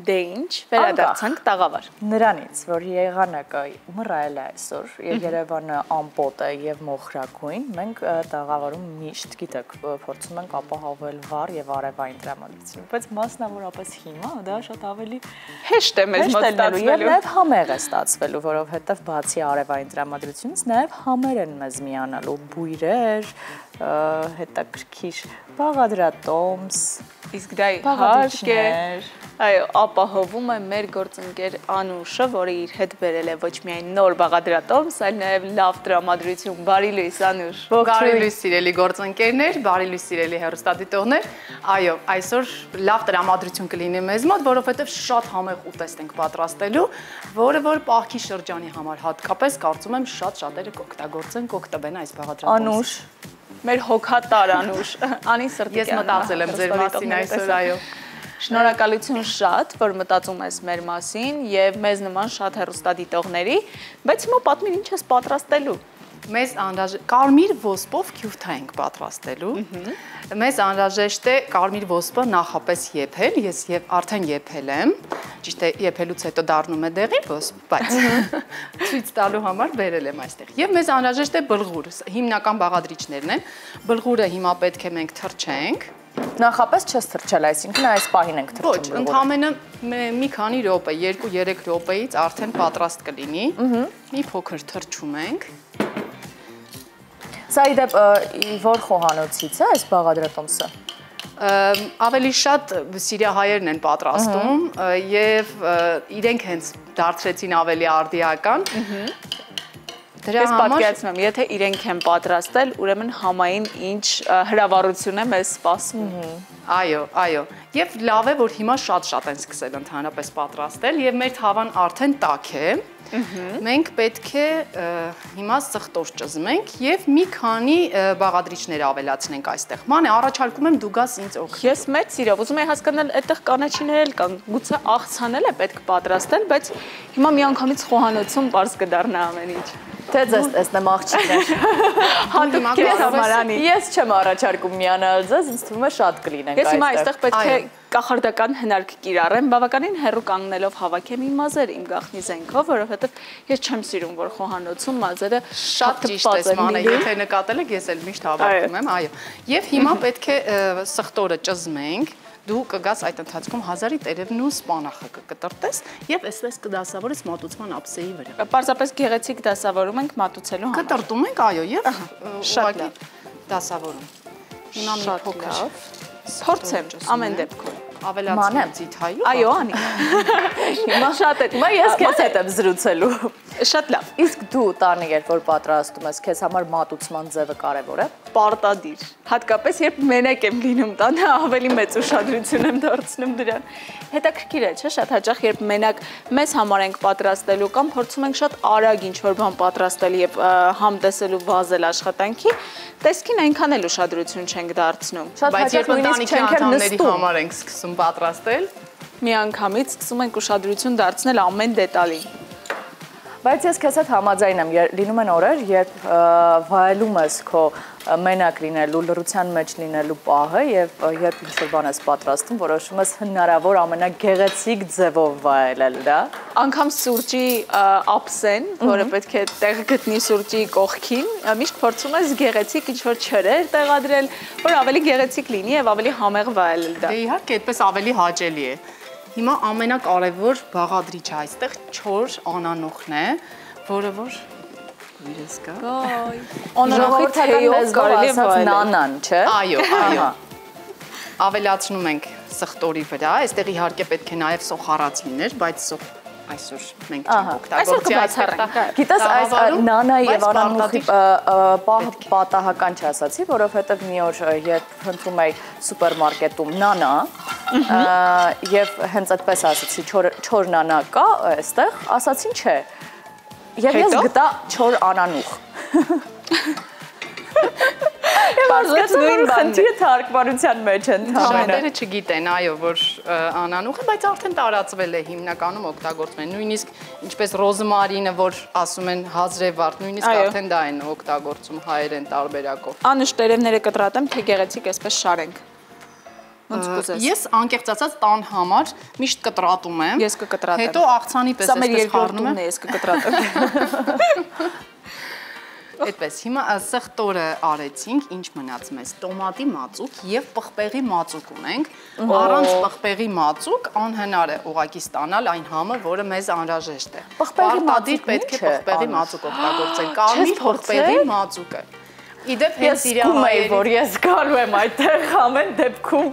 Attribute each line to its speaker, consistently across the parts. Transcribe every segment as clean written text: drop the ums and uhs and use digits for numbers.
Speaker 1: Դե ինչ, վերադարձանք տաղավար։
Speaker 2: Նրանից, որ եղանակը մռայլ է այսօր, եւ Երևանը ամպոտ է եւ մոխրագույն, մենք տաղավարում միշտ, գիտեք, փորձում ենք ապահովել վառ եւ արևային տրամադրություն, բայց մասնավորապես հիմա դա շատ ավելի
Speaker 1: հեշտ է մեզ մոտ ստացվելու։
Speaker 2: Եվ նաեւ համեղ է ստացվելու, որովհետեւ բացի արևային տրամադրությունից նաեւ համեր են մեզ միանալու բույրեր, հետաքրքիր բաղադրատոմս,
Speaker 1: իսկ դա հարկ է, այո, ապահովում է մեր գործընկեր Անուշը, որը իր հետ բերել է ոչ միայն նոր բաղադրատոմս, այլ նաև լավ տրամադրություն, բարի լույս Անուշ։
Speaker 3: Բարի լույս սիրելի գործընկերներ, բարի լույս սիրելի հեռուստադիտողներ։ Այո, այսօր լավ տրամադրություն կլինի մեզ մոտ, որովհետև շատ համեղ ուտեստ ենք պատրաստելու, որը որ պահքի շրջանի համար հատկապես կարծում եմ շատ շատերը կօգտագործեն, կօգտվեն այս բաղադրատոմսից։
Speaker 2: Անուշ,
Speaker 1: մեր հոգատար Անուշ, Անի Սրտիկյան։
Speaker 3: Ես մտածել եմ ձեր մասին այսօր, այո։
Speaker 1: Շնորհակալություն շատ, որ մտածում ես մեր մասին եւ մեզ նման շատ հեռուստադիտողների, բայց հիմա պատմիր ինչ ես պատրաստելու։
Speaker 3: Մեզ անհրաժեշտ կարմիր ոսպով քյուրթա ենք պատրաստելու։ Մեզ անհրաժեշտ է կարմիր ոսպը նախապես եփել, ես արդեն եփել եմ, ճիշտ է եփելուց հետո դառնում է դեղին ոսպ, բայց ցույց տալու համար բերել եմ այստեղ։ Եվ մեզ անհրաժեշտ է բլղուր, հիմնական բաղադրիչներն են։ Բլղուրը հիմա պետք է մենք թրջենք։
Speaker 2: Նախապես չես թրջել, այսինքն այս պահին ենք թրջում։
Speaker 3: Ոչ, ընդամենը մի քանի րոպե, 2-3 րոպեից արդեն պատրաստ կլինի։ Մի փոքր թրջում ենք։
Speaker 2: Սա իդեպ որ խոհանոցից է այս բաղադրատոմսը։
Speaker 3: Ավելի շատ սիրիահայերն են պատրաստում եւ իրենք հենց դարձրեցին ավելի արդիական։
Speaker 1: Ես պատկերացնում եմ, եթե իրենք են պատրաստել, ուրեմն համային ինչ հրավառություն է մեզ սպասում։
Speaker 3: Այո, այո։ Եվ լավ է, որ հիմա շատ են սկսել ընդհանրապես պատրաստել եւ մեր թավան արդեն տաք է։ Մենք պետք է հիմա սխտոր ճզմենք եւ մի քանի բաղադրիչներ ավելացնենք այստեղ։ Մանե, առաջարկում եմ դու գաս ինձ օգնել։
Speaker 1: Ես մեծ սիրով ուզում եմ հասկանալ, այդտեղ կանաչիներ էլ կան, գուցե աղցանել է պետք պատրաստել, բայց հիմա միանգամից խոհանոցում པարզ կդառնա ամեն ինչ։
Speaker 2: Թե ձեզ տեսնեմ աղջիկներ։
Speaker 1: Հատուկ քեզ համար Անի։
Speaker 2: Ես չեմ առաջարկում միանալ ձեզ, ինձ թվում է շատ կլինենք այստեղ։
Speaker 1: Ես հիմա այստեղ պետք է կախարդական հնարք կիրառեմ, բավականին հեռու կանգնելով հավաքեմ իմ մազերը իմ գաղտնի զենքով, որովհետև ես չեմ սիրում, որ խոհանոցում մազերը
Speaker 3: շատ ճիշտ ես մանե, եթե նկատել եք, ես էլ միշտ հավաքում եմ, այո։ Եվ հիմա պետք է սխտորը ճզմենք։ Դու կգաս այդ ընթացքում հազարի տերևն ու սպանախը կկտրտես եւ այսպես կդասավորես մատուցման ափսեի վրա։
Speaker 1: Պարզապես գեղեցիկ դասավորում ենք մատուցելու համար։
Speaker 3: Կտրտում ենք, այո, եւ
Speaker 1: շատ լավ
Speaker 3: դասավորում։ Հիմա մի փոքր
Speaker 1: փորձեմ ամեն դեպքում
Speaker 3: ավելացնում ձիթայով։
Speaker 1: Այո, Անի։
Speaker 2: Հիմա շատ է, հիմա ես քեզ հետ եմ զրուցելու։
Speaker 1: Շատ լավ։
Speaker 2: Իսկ դու տանը երբ որ պատրաստում ես, քեզ համար մատուցման ձևը կարևոր է։
Speaker 1: Պարտադիր։ Հատկապես երբ մենակ եմ լինում տանը, ավելի մեծ ուշադրություն եմ դարձնում դրան։ Հետաքրքիր է, չէ՞, շատ հաճախ երբ մենակ մեզ համար ենք պատրաստելու կամ փորձում ենք շատ արագ ինչ-որ բան պատրաստել եւ համտեսելու վազել աշխատանքի, տեսքին այնքան էլ ուշադրություն չենք դարձնում։
Speaker 3: Բայց երբ ընտանիքի անդամների համար ենք սկսում պատրաստել,
Speaker 1: միանգամից սկսում ենք ուշադրություն դարձնել ամեն դետալին։
Speaker 2: Բայց ես քեզ հետ համաձայն եմ, լինում են օրեր, երբ վայելում ես քո մենակ լինելու, լռության մեջ լինելու պահը եւ երբ ինչ-որ բան ես պատրաստում, որոշում ես հնարավոր ամենագեղեցիկ ձևով վայելել դա։
Speaker 1: Անկամ սուրճի ափսեն, որը պետք է տեղ գտնի սուրճի կողքին, միշտ փորձում ես գեղեցիկ ինչ-որ չրեր տեղադրել, որ ավելի գեղեցիկ լինի եւ ավելի համեղ վայելել դա։
Speaker 3: Դե իհարկե, այդպես ավելի հաճելի է։ Հիմա ամենակարևոր բաղադրիչը այստեղ չոր անանուխն է, որը որ իրես կա։
Speaker 1: Ոյ։ Անանուխի թեյով կարելի է վայելել
Speaker 2: նանան, չէ։
Speaker 3: Այո, այո։ Ավելացնում ենք սխտորի վրա, այստեղ իհարկե պետք է նաև սոխառած լիներ, բայց այսօր մենք չենք օգտագործի
Speaker 1: այստեղ։
Speaker 2: Գիտես, այս նանայի եւ անանուխի պատահական չասացի, որովհետեւ մի օր երբ փնտրում էի սուպերմարկետում նանա, եւ հենց այդպես ասացի, չոր նանա կա այստեղ, ասացին չէ։ Եվ ես գտա չոր անանուխ։ Նույն խնդիրը թարգմանության մեջ են
Speaker 3: ընդհանրապես։ Շատերը չգիտեն, այո, որ անանուխ է, բայց արդեն տարածվել է հիմնականում օգտագործում են։ Նույնիսկ ինչպես ռոզմարինը, որ ասում են հազրեվարդ, նույնիսկ արդեն դա են օգտագործում հայերեն տարբերակով։
Speaker 1: Անուշ տերևները կտրատեմ, թե գեղեցիկ այսպես շարենք։
Speaker 3: Ես անկեղծ ասած տան համար միշտ կտրատում եմ։
Speaker 1: Ես կկտրատեմ։
Speaker 3: Հետո աղցանի պես էսպես խառնում եմ։
Speaker 1: Ես կկտրատեմ։
Speaker 3: Այդպես, հիմա սխտորը արեցինք, ինչ մնաց մեզ, տոմատի մածուկ եւ պղպեղի մածուկ ունենք։ Առանց պղպեղի մածուկ անհնար է ուղակի ստանալ այն համը, որը մեզ անհրաժեշտ է։ Պարտադիր պետք է պղպեղի մածուկ օգտագործել, կարմիր պղպեղի մածուկը։ Իդեպ հենց իր
Speaker 2: հայերի, որ ես գալու եմ այդտեղ ամեն դեպքում։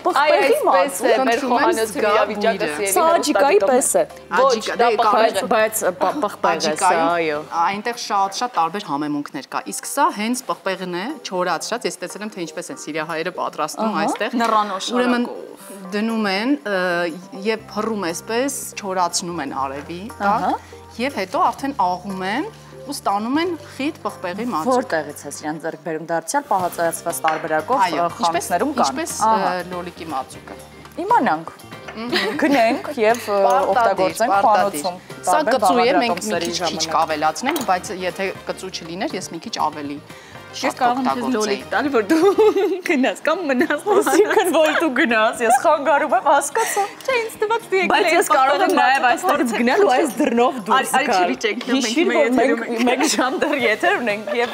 Speaker 2: Պղպեղի մածուկ
Speaker 1: է մեր խոհանոցի իրավիճակը
Speaker 2: Սա աջիկայի պես է։
Speaker 3: Ոչ, դա
Speaker 2: բայց պղպեղը է, այո։
Speaker 3: Այնտեղ շատ տարբեր համեմունքներ կա։ Իսկ սա հենց պղպեղն է, չորացրած, ես տեսել եմ թե ինչպես են սիրիահայերը պատրաստում այստեղ։ Ուրեմն դնում են եւ փռում այսպես, չորացնում են արևի, եւ հետո արդեն աղում են ու ստանում են խիտ պղպեղի մածուկ։
Speaker 2: Որտեղից է իրան ձեռք բերում դարձյալ պահածայացված տարբերակով խանութներում կան։
Speaker 3: Ինչպես լոլիկի մածուկը։
Speaker 2: Իմանանք։ Գնենք եւ օգտագործենք խանութում։
Speaker 3: Սա կծու է, մենք մի քիչ կավելացնենք, բայց եթե կծու չլիներ, ես մի քիչ ավելի
Speaker 1: Ես կարող եմ քեզ լոլիկ տալ, որ դու գնաս կամ մնաս։
Speaker 2: Այսինքն որ դու գնաս, ես խանգարում եմ, հասկացա։
Speaker 1: Չէ, ինձ թվաց դու եկել ես։
Speaker 2: Բայց ես կարող եմ նաև այստեղից գնալ ու այս դռնով դուրս գալ։ Մենք մեկ ժամ դեռ եթեր ունենք եւ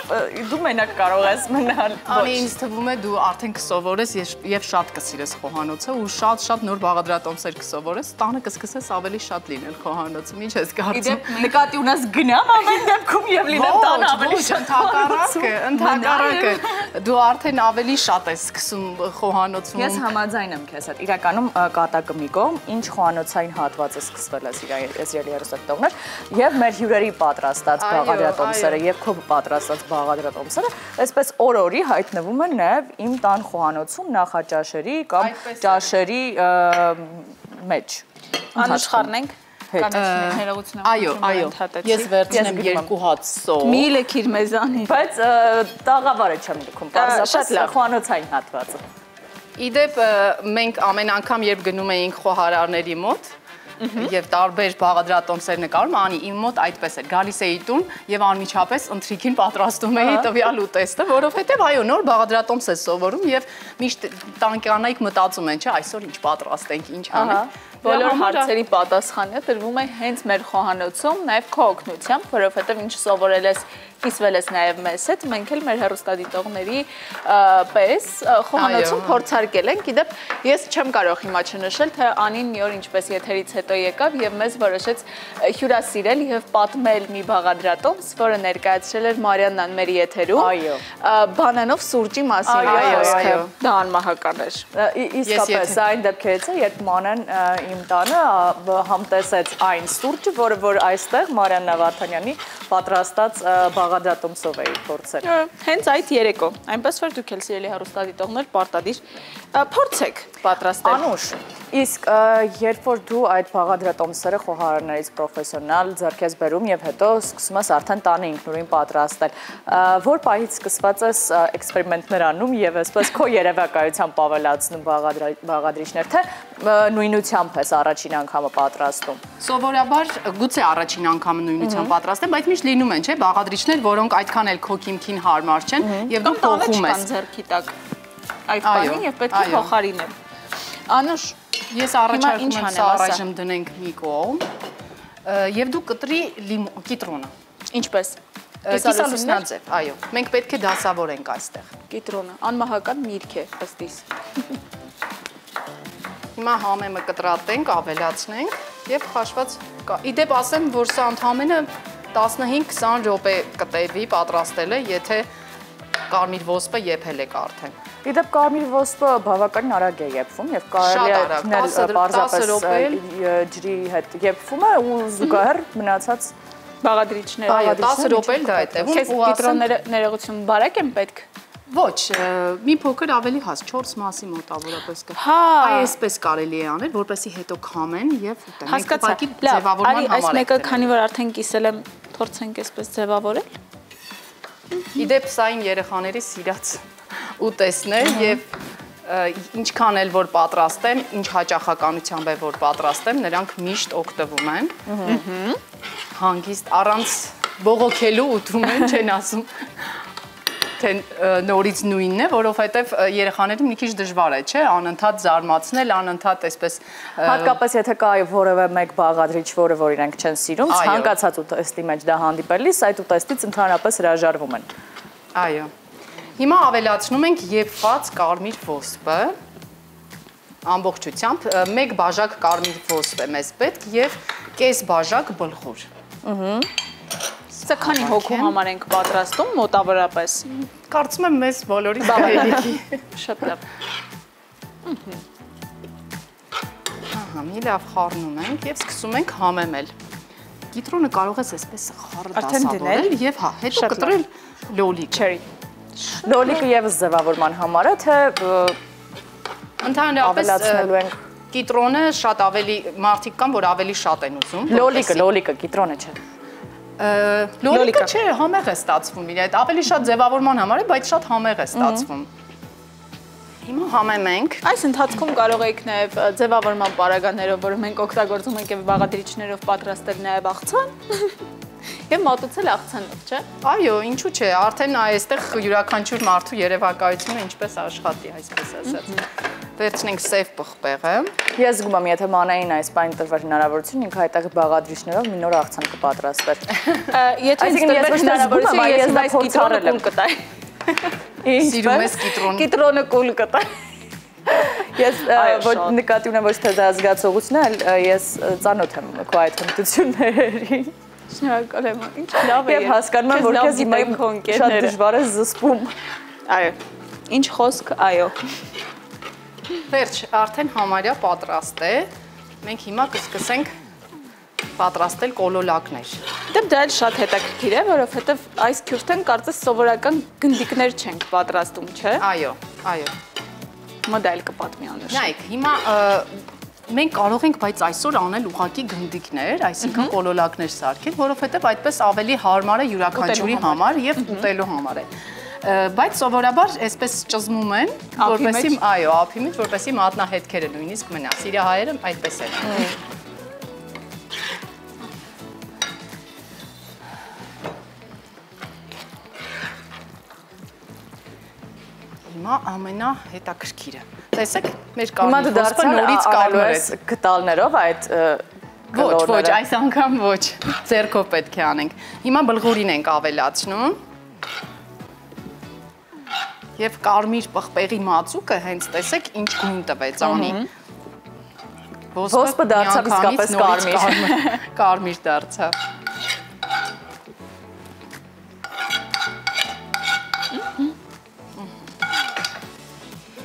Speaker 2: դու մենակ կարող ես մնալ։
Speaker 3: Անի ինձ թվում է դու արդեն կսովորես եւ շատ կսիրես խոհանոցը ու շատ նոր բաղադրատոմսեր կսովորես, տանը կսկսես ավելի շատ լինել խոհանոցում։ Ինչ ես կարծում։
Speaker 2: Նկատի ունես գնամ ամեն դեպքում եւ լինեմ տանը ավելի շատ
Speaker 3: Հակառակը, դու արդեն ավելի շատ ես սկսում խոհանոցում։
Speaker 2: Ես համաձայն եմ քեզ հետ։ Իրականում կատակը մի կողմ, ինչ խոհանոցային հատված է սկսվել Եզրելի հեռուստատիտողներ, եւ մեր հյուրերի պատրաստած բաղադրատոմսերը եւ քո պատրաստած բաղադրատոմսերը, այսպես օր-օրի հայտնվում են նաեւ իմ տան խոհանոցում նախաճաշերի կամ ճաշերի մեջ։
Speaker 1: Անաշխարնենք
Speaker 3: Այո, ես վերցնեմ 2 հատ սո։
Speaker 1: Մի լքիր մեզանից։
Speaker 2: Բայց տաղավարը չեմ լքում, պարզապես խոհանոցային հատվածը։
Speaker 3: Իդեպ մենք ամեն անգամ երբ գնում էինք խոհարարների մոտ եւ տարբեր բաղադրատոմսեր նկարում, անի իմ մոտ այդպես էր, գալիս էի տուն եւ անմիջապես ընթրիքին պատրաստում էի տվյալ ուտեստը, որովհետեւ այո, նոր բաղադրատոմս է սովորում եւ միշտ տանկանայք մտածում են, չէ, այսօր ինչ պատրաստենք, ինչ անենք։
Speaker 1: Բոլոր հարցերի պատասխանը տրվում է հենց մեր խոհանոցում, նաև քո օգնությամբ, որովհետև ինչ սովորել ես, կիսվել ես նաև մեզ հետ, մենք էլ մեր հեռուստադիտողների պես խոհանոցում փորձարկել ենք։ Իդեպ ես չեմ կարող հիմա չնշել, թե Անին մի օր ինչպես եթերից հետո եկավ եւ մեզ որոշեց հյուրասիրել եւ պատմել մի բաղադրատոմս, որը ներկայացրել էր Մարիաննան մեր եթերում։
Speaker 2: Այո։
Speaker 1: Բանանով սուրճի մասին է խոսքը։ Դա անմահական էր։
Speaker 2: Իսկապես այն դեպքերից է, երբ Մանան իմ տանը համտեսեց այն սուրճը, որը որ այստեղ Մարիաննա Վարդանյանի պատրաստած բաղադրատոմսով էի փորձել։
Speaker 1: Հենց այդ երեկո, այնպես որ դուք էլ սիրելի հեռուստադիտողներ պարտադիր փորձեք պատրաստել։
Speaker 2: Անուշ, իսկ երբ որ դու այդ բաղադրատոմսերը խոհարարներից պրոֆեսիոնալ ձեռք ես բերում եւ հետո սկսում ես արդեն տանը ինքնուրույն պատրաստել, որ պահից սկսված ես էքսպերիմենտներ անում եւ այսպես քո երևակայությամբ ավելացնում բաղադրիչներ, թե նույնությամբ ես առաջին անգամը պատրաստում։
Speaker 3: Սովորաբար գուցե առաջին անգամը նույնությամբ պատրաստեմ, բայց միշտ լինում են, չէ, բաղադրիչներ, որոնք այդքան էլ քո քիմքին հարմար չեն եւ դու փոխում ես
Speaker 1: ձեռքի տակ այդ բանին եւ պետք է փոխարինել։ Անուշ,
Speaker 3: ես առաջարկում եմ սա առայժմ դնենք մի կողմ եւ դու կտրի կիտրոնը։
Speaker 1: Ինչպես։
Speaker 3: Կիսալուսնաձև, այո։ Մենք պետք է դասավորենք այստեղ։
Speaker 1: Կիտրոնը անմահական միրգ է ըստ իս։
Speaker 3: Հիմա համեմը կտրատենք, ավելացնենք եւ խաշված իդեպ ասեմ, որ սա ընդհանրապես 15-20 րոպե կտևի պատրաստելը, եթե կարմիր ոսպը եփել եք արդեն։
Speaker 2: Իդեպ կարմիր ոսպը բավականին արագ է եփվում եւ կարելի է դնել պարզապես ջրի հետ եփվում է ու զուգահեռ մնացած
Speaker 1: բաղադրիչները։
Speaker 3: Այո, 10 րոպե էլ դա է տևում։
Speaker 1: Քեզ կիտրոնները ներողություն բարակ են պետք։
Speaker 3: Ոչ, մի փոքր ավելի հաս, 4 մասի մոտավորապես կա։
Speaker 1: Հա,
Speaker 3: այսպես կարելի է անել, որպեսզի հետո քամեն եւ ուտեն։
Speaker 1: Մենք ուղղակի ձևավորման համար ենք։ Այս մեկը քանի որ արդեն կիսել եմ, փորձենք այսպես ձևավորել։
Speaker 3: Իդեպ սա իմ երեխաների սիրած ուտեստն է եւ ինչքան էլ որ պատրաստեմ, ինչ հաճախականությամբ է որ պատրաստեմ, նրանք միշտ օգտվում են։ Հանգիստ առանց բողոքելու ուտում են, չեն ասում։ թե նորից նույնն է, որովհետև երեխաներին մի քիչ դժվար է, չէ, անընդհատ զարմացնել, անընդհատ այսպես
Speaker 2: հատկապես եթե կա որևէ մեկ բաղադրիչ, որը որ իրենք չեն սիրում, ցանկացած ուտեստի մեջ դա հանդիպելիս, այդ ուտեստից ընդհանրապես հրաժարվում են։
Speaker 3: Այո։ Հիմա ավելացնում ենք եփված կարմիր ոսպը։ Ամբողջությամբ 1 բաժակ կարմիր ոսպ է մեզ պետք եւ կես բաժակ բլխուր։
Speaker 1: Սա քանի հոգու համար ենք պատրաստում մոտավորապես։
Speaker 3: Կարծում եմ մեզ բոլորի բավարարիքի։
Speaker 1: Շատ լավ։
Speaker 3: Ահա, մի լավ խառնում ենք եւ սկսում ենք համեմել։ Կիտրոնը կարող ես այսպես խառը դասավորել եւ հա, հետո կտրել լոլիկ։
Speaker 1: Չերի։
Speaker 2: Լոլիկը եւս ձևավորման համար է, թե
Speaker 3: ընդհանրապես
Speaker 2: ավելացնելու ենք
Speaker 3: կիտրոնը շատ ավելի մարդիկ կան, որ ավելի շատ են ուզում։
Speaker 2: լոլիկը, կիտրոնը չէ։
Speaker 3: Լոլիկը չէ, համեղ է ստացվում իր այդ ավելի շատ ձևավորման համար է, բայց շատ համեղ է ստացվում։ Հիմա համեմենք։
Speaker 1: Այս ընթացքում կարող եք նաև ձևավորման պարագաներով, որը մենք օգտագործում ենք եւ բաղադրիչներով պատրաստել նաև աղցան եւ մատուցել աղցանով, չէ՞։
Speaker 3: Այո, ինչու՞ չէ, արդեն այստեղ յուրաքանչյուր մարդու երևակայությունը ինչպես աշխատի, այսպես ասած։ Վերցնենք սև պղպեղը։
Speaker 2: Ես զգում եմ, եթե մանային այս բանի տրվեր հնարավորություն, ինքը այդտեղ բաղադրիչներով մի նոր աղցան կպատրաստվեր։
Speaker 1: Եթե ինձ տրվեր հնարավորություն, ես այս կիտրոնը կուլ կտայի։
Speaker 3: Սիրում ես կիտրոն։
Speaker 1: Կիտրոնը կուլ կտայի։
Speaker 2: Ես ոչ նկատի ունեմ ոչ թե դա զգացողություն է, այլ ես ծանոթ եմ քո այդ հմտություններին։
Speaker 1: Շնորհակալ եմ, ինչ լավ է։
Speaker 2: Եվ հասկանում եմ, որ քեզ հիմա շատ դժվար է զսպում։
Speaker 1: Այո։ Ինչ խոսք, այո։
Speaker 3: Վերջ, արդեն համարյա պատրաստ է։ Մենք հիմա կսկսենք պատրաստել կոլոլակներ։
Speaker 1: Դե դա էլ շատ հետաքրքիր է, որովհետև այս քյուրթեն կարծես սովորական գնդիկներ չենք պատրաստում, չէ՞։
Speaker 3: Այո, այո։
Speaker 1: Մոդել կպատմի անշուշտ։
Speaker 3: Նայեք, հիմա մենք կարող ենք բայց այսօր անել ուղղակի գնդիկներ, այսինքն կոլոլակներ սարքել, որովհետև այդպես ավելի հարմար է յուրաքանչյուրի համար եւ ուտելու համար է։ Բայց սովորաբար այսպես ճզմում են, որպեսզի, այո, ափի մեջ, որպեսզի մատնահետքերը նույնիսկ մնա։ Սիրահայերը այդպես են։ Հիմա ամենահետաքրքիրը։ Տեսեք, մեր կարմիր ոսպը նորից կարմրեց
Speaker 2: գտալներով այդ
Speaker 3: ոչ, այս անգամ ոչ, ձեռքով պետք է անենք։ Հիմա բլղուրին ենք ավելացնում։ Եվ կարմիր պղպեղի մածուկը հենց տեսեք ինչ գույն տվեց անի։
Speaker 2: Ոսպը դարձավ իսկապես կարմիր։
Speaker 3: Կարմիր դարձավ։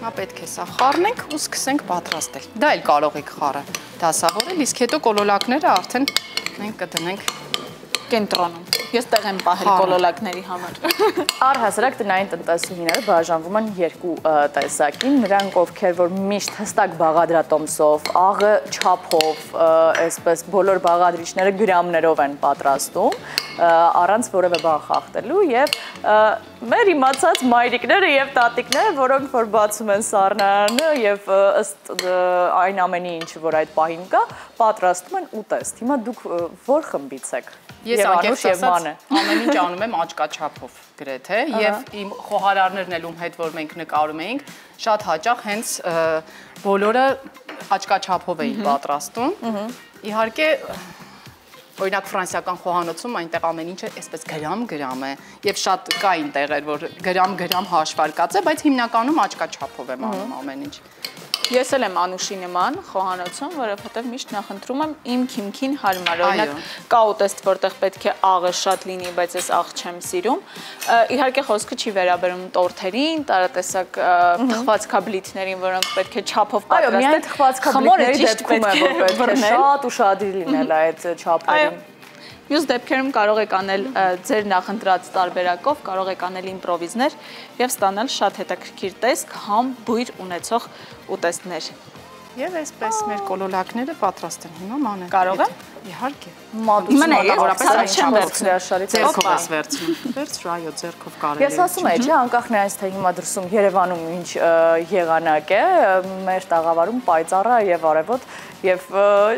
Speaker 3: Հիմա պետք է սա խառնենք ու սկսենք պատրաստել։ Դա էլ կարող եք խառը դասավորել, իսկ հետո կոլոլակները արդեն մենք կդնենք
Speaker 1: կենտրոնում։ Ես տեղ եմ պահել կոլոլակների համար։
Speaker 2: Առհասարակ տնային տնտեսուհիները բաժանվում են երկու տեսակի, նրանք ովքեր որ միշտ հստակ բաղադրատոմսով, աղը չափով, այսպես բոլոր բաղադրիչները գրամներով են պատրաստում, առանց որևէ բան խախտելու եւ մեր իմացած մայրիկները եւ տատիկները, որոնք որ բացում են սառնարանը եւ ըստ այն ամենի ինչը որ այդ պահին կա, պատրաստում են ուտեստ։ Հիմա դուք որ խմբից եք։
Speaker 3: Ես անկեղծ ասած ամեն ինչ անում եմ աչկաչափով գրեթե եւ իմ խոհարարներն էլ ում հետ որ մենք նկարում էինք շատ հաճախ հենց բոլորը աչկաչափով էին պատրաստում իհարկե օրինակ ֆրանսիական խոհանոցում այնտեղ ամեն ինչը այսպես գրամ է եւ շատ կային տեղեր որ գրամ հաշվարկած է բայց հիմնականում աչկաչափով եմ անում ամեն ինչ
Speaker 1: Ես էլ եմ Անուշի նման խոհանոցում, որովհետև միշտ նախընտրում եմ իմ քիմքին հարմար։ Օրինակ կա ուտեստ, որտեղ պետք է աղը շատ լինի, բայց ես աղ չեմ սիրում։ Իհարկե խոսքը չի վերաբերում տորթերին, տարատեսակ թխվածքաբլիթներին, որոնք պետք է չափով պատրաստել։
Speaker 2: Այո, միայն թխվածքաբլիթների դեպքում է, որ պետք է շատ ուշադիր լինել այդ չափերին։
Speaker 1: Մյուս դեպքերում կարող եք անել ձեր նախընտրած տարբերակով, կարող եք անել իմպրովիզներ եւ ստանալ շատ հետաքրքիր տեսք, համ, բույր ունեցող ուտեստներ։
Speaker 3: Եվ այսպես մեր կոլոլակները պատրաստ են հիմա մանենք։
Speaker 1: Կարող եմ։
Speaker 3: Իհարկե։
Speaker 1: Հիմա
Speaker 3: մոտավորապես
Speaker 1: չեմ
Speaker 3: վերցնել, ձեռքով ես վերցնում։ Վերցրու, այո, ձեռքով կարելի է։
Speaker 2: Ես ասում եմ, չէ, անկախ նրանից թե հիմա դրսում Երևանում ինչ եղանակ է, մեր տաղավարում պայծառ է եւ արևոտ եւ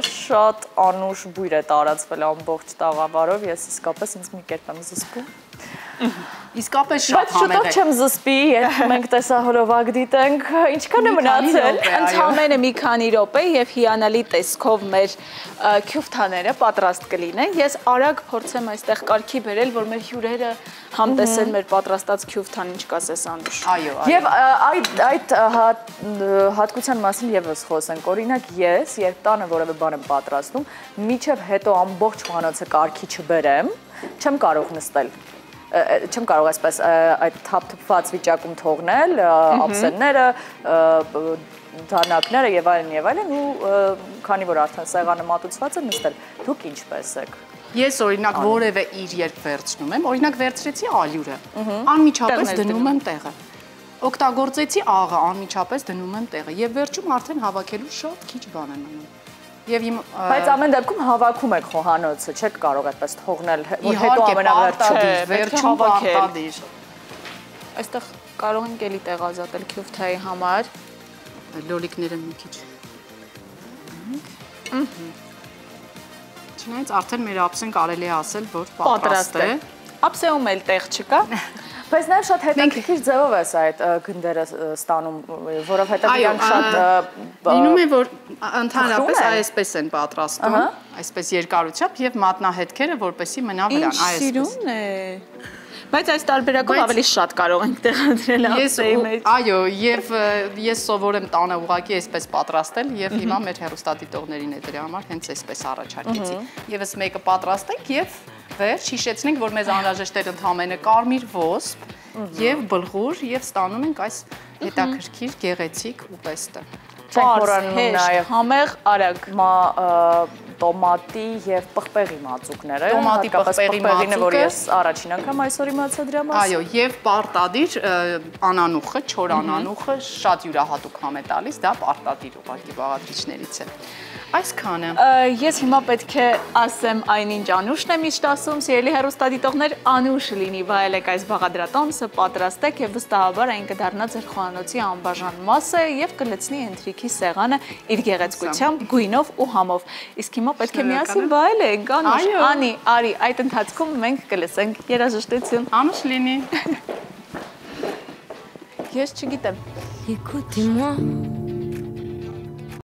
Speaker 2: շատ անուշ բույր է տարածվել ամբողջ տաղավարով, ես իսկապես ինձ մի կերպ եմ զսպում։
Speaker 3: Իսկապես շատ
Speaker 2: համեղ է։ Բայց շուտով չեմ զսպի, երբ մենք տեսահոլովակ դիտենք, ինչքան է մնացել։
Speaker 1: Ընդհանրապես մի քանի րոպե եւ հիանալի տեսքով մեր քյուֆթաները պատրաստ կլինեն։ Ես արագ փորձեմ այստեղ կարգի բերել, որ մեր հյուրերը համտեսեն մեր պատրաստած քյուֆթան, ինչ կասես Անուշ։
Speaker 3: Այո, այո։
Speaker 2: Եվ այդ հատկության մասին եւս խոսենք։ Օրինակ ես, երբ տանը որևէ բան եմ պատրաստում, միջև հետո ամբողջ խանութը կարգի չբերեմ, չեմ կարող նստել։ Չեմ կարող այսպես այդ թափթփված վիճակում թողնել ափսենները, դանակները եւ այլն ու քանի որ արդեն սեղանը մատուցված է նստել։ Դուք ինչպես եք։
Speaker 3: Ես օրինակ որևէ իր երբ վերցնում եմ, օրինակ վերցրեցի ալյուրը, անմիջապես դնում եմ տեղը։ Օգտագործեցի աղը, անմիջապես դնում եմ տեղը եւ վերջում արդեն հավաքելու շատ քիչ բան եմ անում։
Speaker 2: Բայց ամեն դեպքում հավաքում եք խոհանոցը, չեք կարող այդպես թողնել, որ հետո ամենավերջին
Speaker 3: վերջում պարտադիր։
Speaker 1: Այստեղ կարող ենք էլի տեղ ազատել քյուֆթայի համար։
Speaker 3: Լոլիկները մի քիչ։ Չնայած արդեն մեր ափսեն կարելի է ասել, որ պատրաստ է։
Speaker 1: Ափսեում էլ տեղ չկա։
Speaker 2: Բայց նաև շատ հետաքրքիր ձևով է այդ գնդերը ստանում, որովհետև իրանք շատ
Speaker 3: լինում է, որ ընդհանրապես այսպես են պատրաստում, այսպես երկարությամբ եւ մատնահետքերը, որպեսզի մնա վրան, այսպես։
Speaker 1: Սիրուն է։ Բայց այս տարբերակով ավելի շատ կարող ենք տեղադրել ափսեի մեջ։
Speaker 3: Այո, եւ ես սովորեմ տանը ուղղակի այսպես պատրաստել եւ հիմա մեր հեռուստադիտողներին է դրա համար հենց այսպես առաջարկեցի։ Եվս մեկը պատրաստենք եւ վերջ հիշեցնենք, որ մեզ անհրաժեշտ է ընդհանրապես կարմիր ոսպ եւ բլղուր եւ ստանում ենք այս հետաքրքիր գեղեցիկ ուտեստը։
Speaker 2: Չենք մոռանում նաեւ
Speaker 1: համեղ արագ
Speaker 2: տոմատի եւ պղպեղի մածուկները,
Speaker 3: տոմատի պղպեղի մածուկը,
Speaker 2: որ ես առաջին անգամ այսօր իմացա դրա մասին։
Speaker 3: Այո, եւ պարտադիր անանուխը, չոր անանուխը շատ յուրահատուկ համ է տալիս, դա պարտադիր ուղղակի բաղադրիչներից է։ Այսքանը։
Speaker 1: Ես հիմա պետք է ասեմ այնինչ Անուշն է միշտ ասում, սիրելի հեռուստադիտողներ, Անուշ լինի վայելեք այս բաղադրատոմսը, պատրաստեք եւ վստահաբար այն կդառնա ձեր խոհանոցի անբաժան մասը եւ կլցնի ընթրիքի սեղանը իր գեղեցկությամբ, գույնով ու համով։ Իսկ հիմա պետք է միասին վայելենք, Անուշ, Անի, արի, այդ ընթացքում մենք կլսենք երաժշտություն։
Speaker 3: Անուշ լինի։
Speaker 1: Ես չգիտեմ։
Speaker 4: Écoutez-moi.